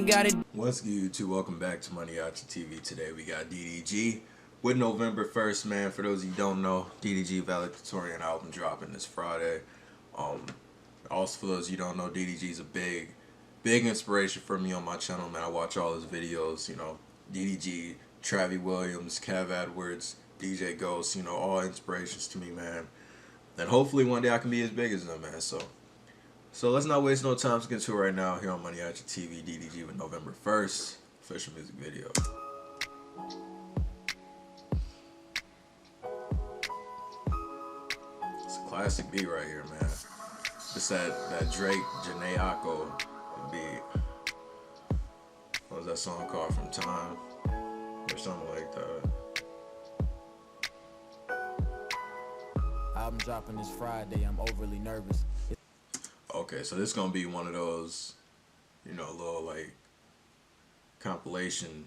ain't got it. What's good, YouTube? Welcome back to MANIACiTV. Today we got DDG with November 1st, man. For those of you who don't know, DDG valedictorian album dropping this Friday. Also for those of you who don't know, DDG is a big inspiration for me on my channel, man. I watch all his videos, you know, DDG, Travis Williams, Cav Edwards, DJ Ghost, you know, all inspirations to me, man. And hopefully one day I can be as big as them, man. So let's not waste no time. Let's get to it right now here on MANIACiTV. DDG with November 1st official music video. It's a classic beat right here, man. It's that Drake Janae Akko beat. What was that song called? From Time or something like that. Album dropping this Friday. I'm overly nervous. Okay, so this is gonna be one of those, you know, little like compilation.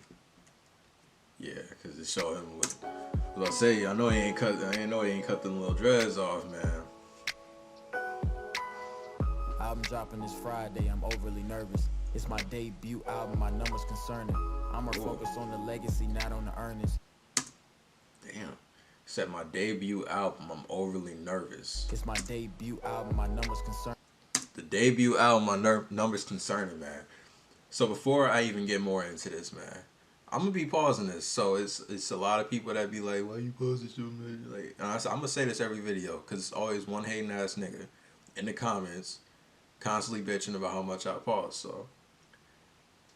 Yeah, cause it showed him with. As I say, I know he ain't cut them little dreads off, man. Album dropping this Friday. I'm overly nervous. It's my debut album. My numbers concerning. I'm more focused on the legacy, not on the earnings. Damn. Said my debut album. I'm overly nervous. It's my debut album. My numbers concerning. The debut album, my numbers concerning, man. So before I even get more into this, man, I'm gonna be pausing this. So it's a lot of people that be like, "Why you pausing so much?" Like, and I'm gonna say this every video because it's always one hating ass nigga in the comments, constantly bitching about how much I pause. So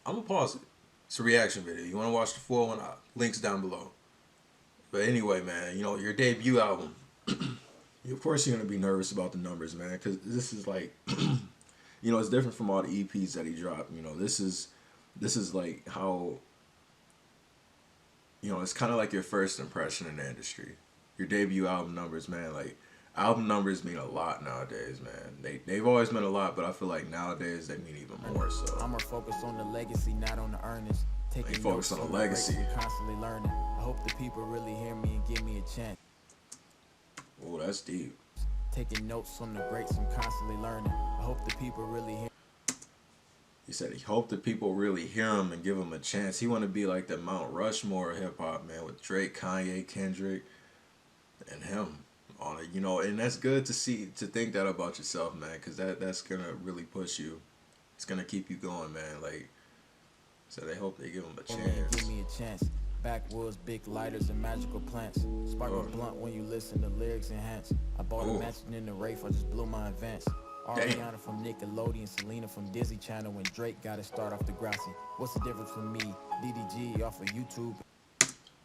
I'm gonna pause it. It's a reaction video. You wanna watch the full one? Links down below. But anyway, man, you know, your debut album. Of course you're going to be nervous about the numbers, man, because this is like, you know, it's different from all the EPs that he dropped. You know, this is like how, you know, it's kind of like your first impression in the industry. Your debut album numbers, man, like, album numbers mean a lot nowadays, man. They've always meant a lot, but I feel like nowadays they mean even more, so. I'm more focused on the legacy, not on the earnings. They focus on the legacy. Constantly learning. I hope the people really hear me and give me a chance. Oh, that's deep. Taking notes on the greats, I'm constantly learning. I hope the people really hear. He said he hoped that people really hear him and give him a chance. He want to be like the Mount Rushmore of hip hop, man, with Drake, Kanye, Kendrick, and him on it. You know, and that's good to think that about yourself, man, because that's gonna really push you. It's gonna keep you going, man. Like, so they hope they give him a chance. Give me a chance. Backwoods, big lighters, and magical plants. Sparkle blunt when you listen to lyrics enhance. I bought a mansion in the Wraith, I just blew my advance. Ariana from Nickelodeon, Selena from Disney Channel, when Drake got to start off the Grassy. What's the difference from me? DDG off of YouTube.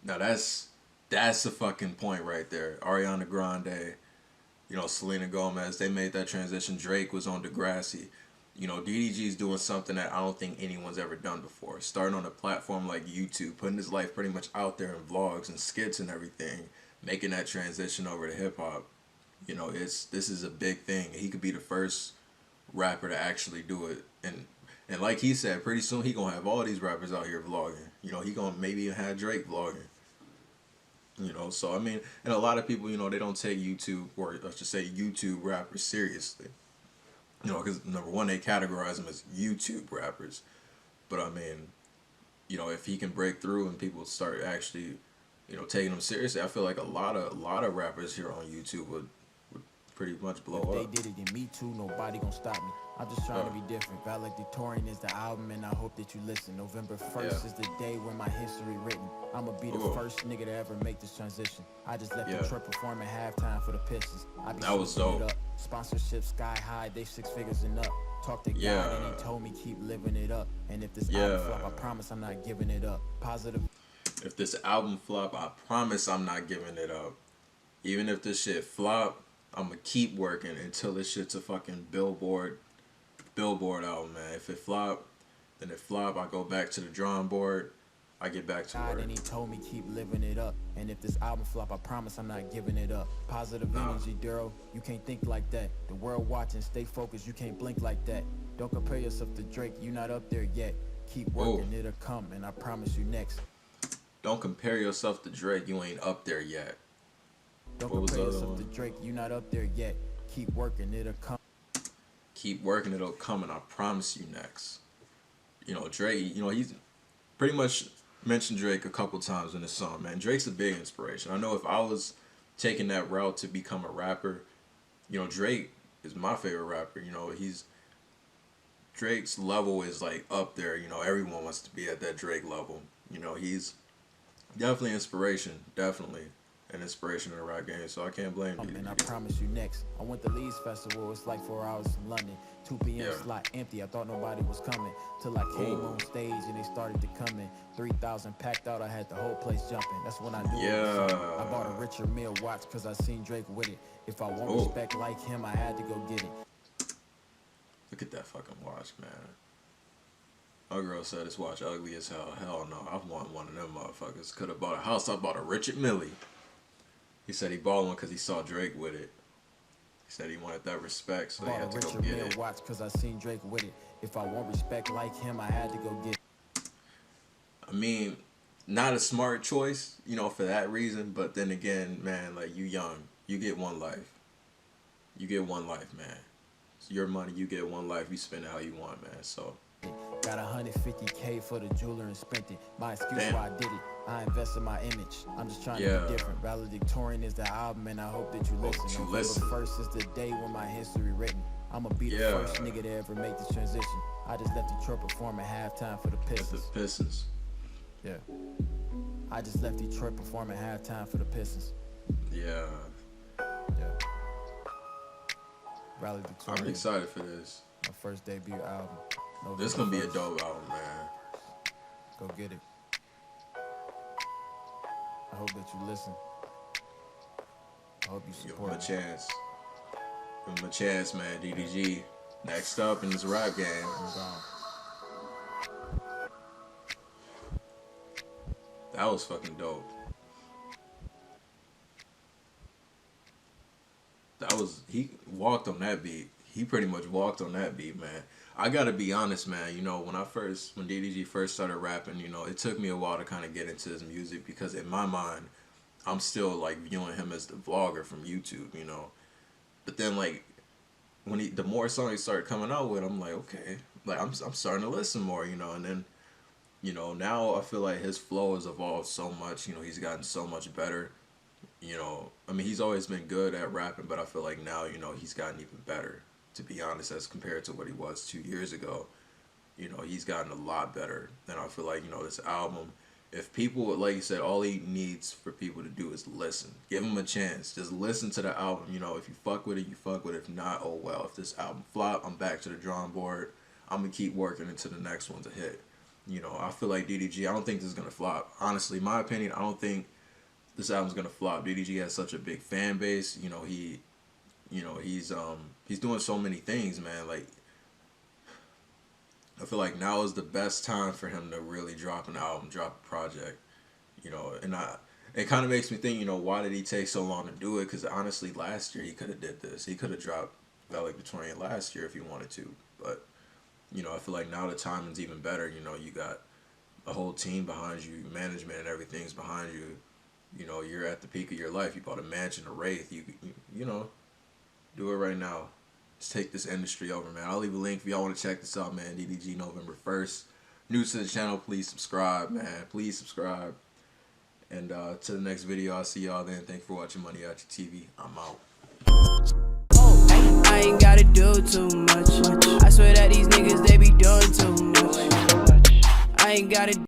Now that's the fucking point right there. Ariana Grande, you know, Selena Gomez, they made that transition. Drake was on Degrassi. You know, DDG's doing something that I don't think anyone's ever done before. Starting on a platform like YouTube, putting his life pretty much out there in vlogs and skits and everything, making that transition over to hip hop. You know, this is a big thing. He could be the first rapper to actually do it. And like he said, pretty soon he gonna have all these rappers out here vlogging. You know, he gonna maybe even have Drake vlogging. You know, so I mean, and a lot of people, you know, they don't take YouTube, or I should say YouTube rappers seriously. You know, because number one, they categorize them as YouTube rappers. But I mean, you know, if he can break through and people start actually, you know, taking him seriously, I feel like a lot of rappers here on YouTube would pretty much blow up. If they did it, then me too, nobody gonna stop me. I'm just trying to be different. Valedictorian is the album, and I hope that you listen. November 1st is the day when my history written. I'ma be the first nigga to ever make this transition. I just let Detroit perform at halftime for the Pistons. That was dope. Sponsorship sky high, they 6 figures and up. Talk to God and he told me keep living it up. And if this album flop, I promise I'm not giving it up. Positive. If this album flop, I promise I'm not giving it up. Even if this shit flop, I'm gonna keep working until this shit's a fucking Billboard album, man. If it flop, then it flop. I go back to the drawing board. I get back to work. And he told me keep living it up. And if this album flop, I promise I'm not giving it up. Positive energy, Daryl. You can't think like that. The world watching, stay focused. You can't blink like that. Don't compare yourself to Drake. You not up there yet. Keep working, it'll come, and I promise you next. Don't compare yourself to Drake. You ain't up there yet. Don't compare yourself to Drake. You not up there yet. Keep working, it'll come. Keep working, it'll come, and I promise you next. You know, Drake, you know, he's pretty much mentioned Drake a couple times in this song, man. Drake's a big inspiration. I know if I was taking that route to become a rapper, you know, Drake is my favorite rapper. You know, Drake's level is like up there. You know, everyone wants to be at that Drake level. You know, he's definitely inspiration. Definitely an inspiration in the rap game. So I can't blame you. And I promise you next. I went to Leeds Festival. It's like 4 hours in London. 2 p.m. slot empty. I thought nobody was coming till I came on stage and they started to come in. 3,000 packed out. I had the whole place jumping. That's when I knew it was something. I bought a Richard Mille watch because I seen Drake with it. If I want respect like him, I had to go get it. Look at that fucking watch, man. My girl said this watch ugly as hell. Hell no, I want one of them motherfuckers. Could have bought a house. I bought a Richard Mille. He said he bought one because he saw Drake with it. He said he wanted that respect, so he had to go get it. Watch because I seen Drake with it. If I want respect like him, I had to go get it. I mean, not a smart choice, you know, for that reason. But then again, man, like, you young. You get one life. You get one life, man. It's your money. You get one life. You spend it how you want, man. So. Got 150K for the jeweler and spent it. My excuse why I did it. I invest in my image. I'm just trying to be different. Valedictorian is the album, and I hope that you listen. November 1st is the day when my history written. I'ma be the first nigga to ever make this transition. I just left Detroit performing halftime for the Pistons. The Pistons. Yeah. I just left Detroit performing halftime for the Pistons. Yeah. Yeah. Valedictorian. I'm excited for this. My first debut album. This is gonna be a dope album, man. Go get it. I hope that you listen. I hope you support. Give him a chance. Give him a chance, man. DDG. Next up in this rap game. That was fucking dope. He walked on that beat. He pretty much walked on that beat, man. I gotta be honest, man. You know, when DDG first started rapping, you know, it took me a while to kind of get into his music because in my mind, I'm still like viewing him as the vlogger from YouTube, you know. But then like the more songs he started coming out with, I'm like, okay, like I'm starting to listen more, you know. And then, you know, now I feel like his flow has evolved so much. You know, he's gotten so much better. You know, I mean, he's always been good at rapping, but I feel like now, you know, he's gotten even better. To be honest, as compared to what he was 2 years ago, you know, he's gotten a lot better. And I feel like, you know, this album, if people, like you said, all he needs for people to do is listen. Give him a chance. Just listen to the album. You know, if you fuck with it, you fuck with it. If not, oh well. If this album flop, I'm back to the drawing board. I'm going to keep working until the next one's a hit. You know, I feel like DDG, I don't think this is going to flop. Honestly, my opinion, I don't think this album's going to flop. DDG has such a big fan base. You know, he's doing so many things, man. Like, I feel like now is the best time for him to really drop an album, drop a project, you know. And it kind of makes me think, you know, why did he take so long to do it? Because honestly, last year he could have did this. He could have dropped Valedictorian last year if he wanted to. But, you know, I feel like now the timing's even better. You know, you got a whole team behind you, management and everything's behind you. You know, you're at the peak of your life. You bought a mansion, a Wraith. You know, do it right now. Let's take this industry over, man. I'll leave a link if y'all want to check this out, man. DDG November 1st. New to the channel, please subscribe, man. Please subscribe. And to the next video, I'll see y'all then. Thank you for watching MANIACiTV. I'm out. I ain't gotta do too much. I swear that these niggas, they be doing too much. I ain't gotta